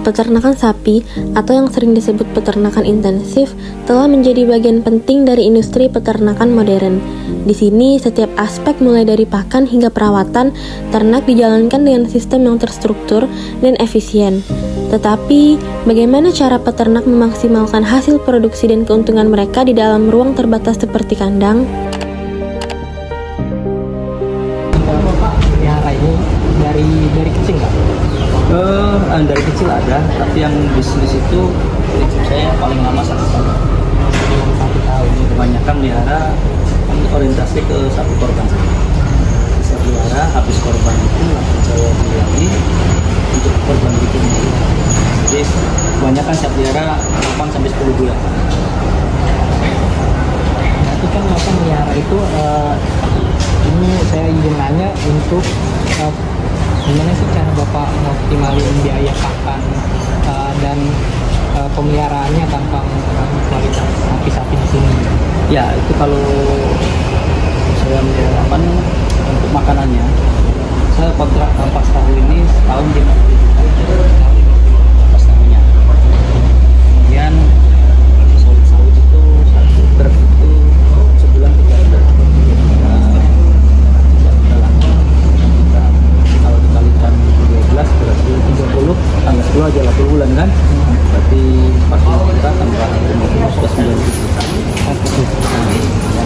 Peternakan sapi, atau yang sering disebut peternakan intensif, telah menjadi bagian penting dari industri peternakan modern. Di sini, setiap aspek mulai dari pakan hingga perawatan ternak dijalankan dengan sistem yang terstruktur dan efisien. Tetapi, bagaimana cara peternak memaksimalkan hasil produksi dan keuntungan mereka di dalam ruang terbatas seperti kandang? Bapak pelihara ini dari kecil nggak? Dari kecil ada, tapi yang bisnis itu saya paling lama 1 tahun. Kebanyakan melihara orientasi ke sapi korban. Saya pelihara, habis korban itu saya beli lagi untuk korban berikutnya. Jadi kebanyakan saya pelihara 8 sampai 10 bulan. Nanti kan Bapak melihara itu, ini saya ingin nanya untuk gimana sih cara Bapak mengoptimalin biaya pakan dan pemeliharaannya tanpa mengurangi kualitas sapi-sapi di sini? Ya, itu kalau saya melihara untuk makanannya, saya kontrak ampas tahu ini setahun 50 juta ampas tahunya. Kemudian sawit itu satu truk itu sebulan 3 juta. Kalau dikalikan 12 berarti 30 tambah 10 aja 80 bulan kan? Berarti 40 juta tambah 50 sudah 90 juta.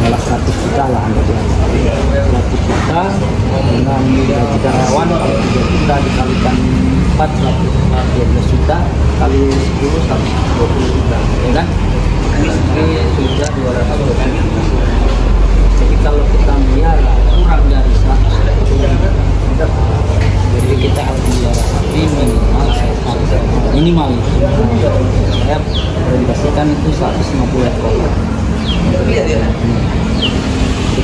Yang 100 juta lah hampir 100 juta dengan gaji karyawan, kalau 3 juta dikalikan 4 12 juta kali 10 120 juta, ya kan? Ini sudah 220 juta. Jadi kalau kita melihara kurang dari 100 juta, jadi kita harus melihara sapi minimal saya berdasarkan itu 150 ekor. Jadi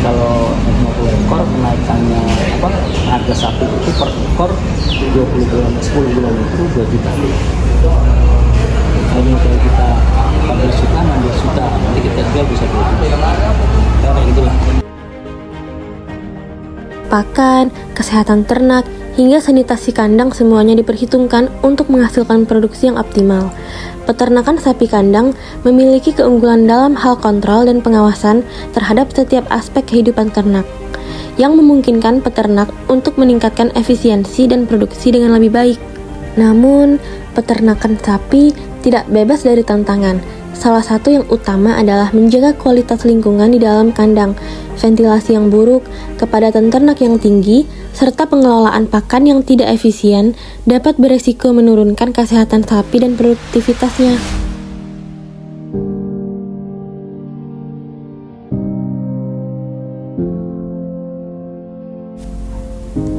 kalau 50 ekor kenaikannya harga sapi itu per ekor 20 bulan 10 bulan itu 2 juta. Jadi kalau kita 14 juta 16 juta nanti kita jual bisa 2 juta. Kayak gitulah. Pakan, kesehatan ternak, hingga sanitasi kandang semuanya diperhitungkan untuk menghasilkan produksi yang optimal. Peternakan sapi kandang memiliki keunggulan dalam hal kontrol dan pengawasan terhadap setiap aspek kehidupan ternak, yang memungkinkan peternak untuk meningkatkan efisiensi dan produksi dengan lebih baik. Namun, peternakan sapi tidak bebas dari tantangan. Salah satu yang utama adalah menjaga kualitas lingkungan di dalam kandang, ventilasi yang buruk, kepadatan ternak yang tinggi, serta pengelolaan pakan yang tidak efisien dapat beresiko menurunkan kesehatan sapi dan produktivitasnya.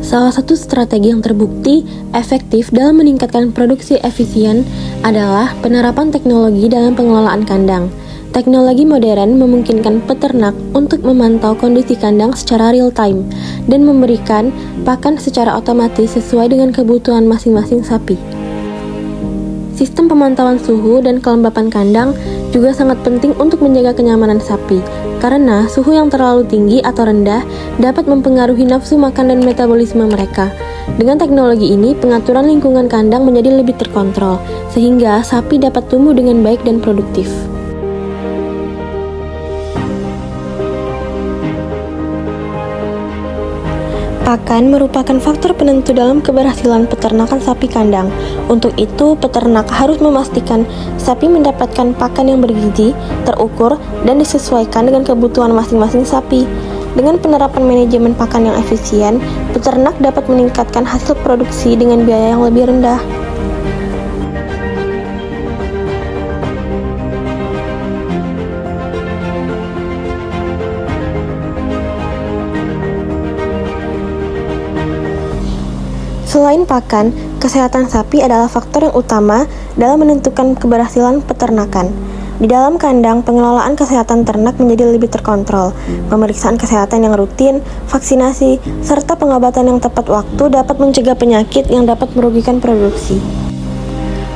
Salah satu strategi yang terbukti efektif dalam meningkatkan produksi efisien adalah penerapan teknologi dalam pengelolaan kandang. Teknologi modern memungkinkan peternak untuk memantau kondisi kandang secara real time dan memberikan pakan secara otomatis sesuai dengan kebutuhan masing-masing sapi. Sistem pemantauan suhu dan kelembapan kandang juga sangat penting untuk menjaga kenyamanan sapi, karena suhu yang terlalu tinggi atau rendah dapat mempengaruhi nafsu makan dan metabolisme mereka. Dengan teknologi ini, pengaturan lingkungan kandang menjadi lebih terkontrol, sehingga sapi dapat tumbuh dengan baik dan produktif. Pakan merupakan faktor penentu dalam keberhasilan peternakan sapi kandang. Untuk itu, peternak harus memastikan sapi mendapatkan pakan yang bergizi, terukur, dan disesuaikan dengan kebutuhan masing-masing sapi. Dengan penerapan manajemen pakan yang efisien, peternak dapat meningkatkan hasil produksi dengan biaya yang lebih rendah. Selain pakan, kesehatan sapi adalah faktor yang utama dalam menentukan keberhasilan peternakan. Di dalam kandang, pengelolaan kesehatan ternak menjadi lebih terkontrol. Pemeriksaan kesehatan yang rutin, vaksinasi, serta pengobatan yang tepat waktu dapat mencegah penyakit yang dapat merugikan produksi.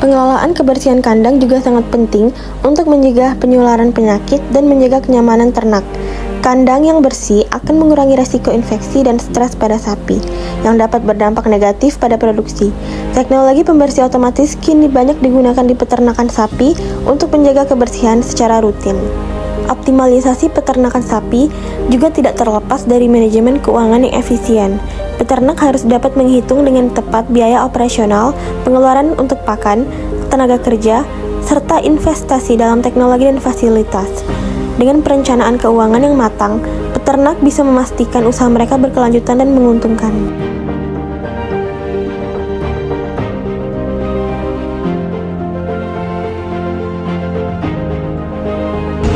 Pengelolaan kebersihan kandang juga sangat penting untuk mencegah penularan penyakit dan menjaga kenyamanan ternak. Kandang yang bersih akan mengurangi resiko infeksi dan stres pada sapi, yang dapat berdampak negatif pada produksi. Teknologi pembersih otomatis kini banyak digunakan di peternakan sapi untuk menjaga kebersihan secara rutin. Optimalisasi peternakan sapi juga tidak terlepas dari manajemen keuangan yang efisien. Peternak harus dapat menghitung dengan tepat biaya operasional, pengeluaran untuk pakan, tenaga kerja, serta investasi dalam teknologi dan fasilitas. Dengan perencanaan keuangan yang matang, peternak bisa memastikan usaha mereka berkelanjutan dan menguntungkan.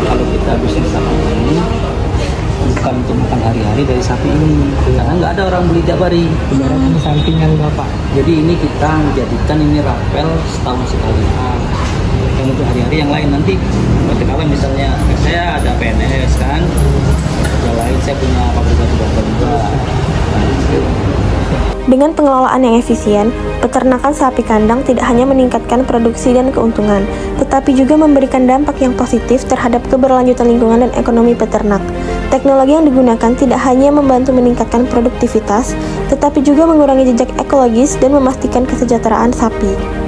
Kalau kita bisnis sapi ini bukan untuk makan hari-hari dari sapi ini, karena nggak ada orang beli tiap hari. Ibaratnya sampingan Bapak. Jadi ini kita menjadikan ini rapel setahun sekali. Dan untuk hari-hari yang lain nanti, ketika misalnya saya ada PNS kan, yang lain saya punya pabrik batu bata juga. Dengan pengelolaan yang efisien, peternakan sapi kandang tidak hanya meningkatkan produksi dan keuntungan, tetapi juga memberikan dampak yang positif terhadap keberlanjutan lingkungan dan ekonomi peternak. Teknologi yang digunakan tidak hanya membantu meningkatkan produktivitas, tetapi juga mengurangi jejak ekologis dan memastikan kesejahteraan sapi.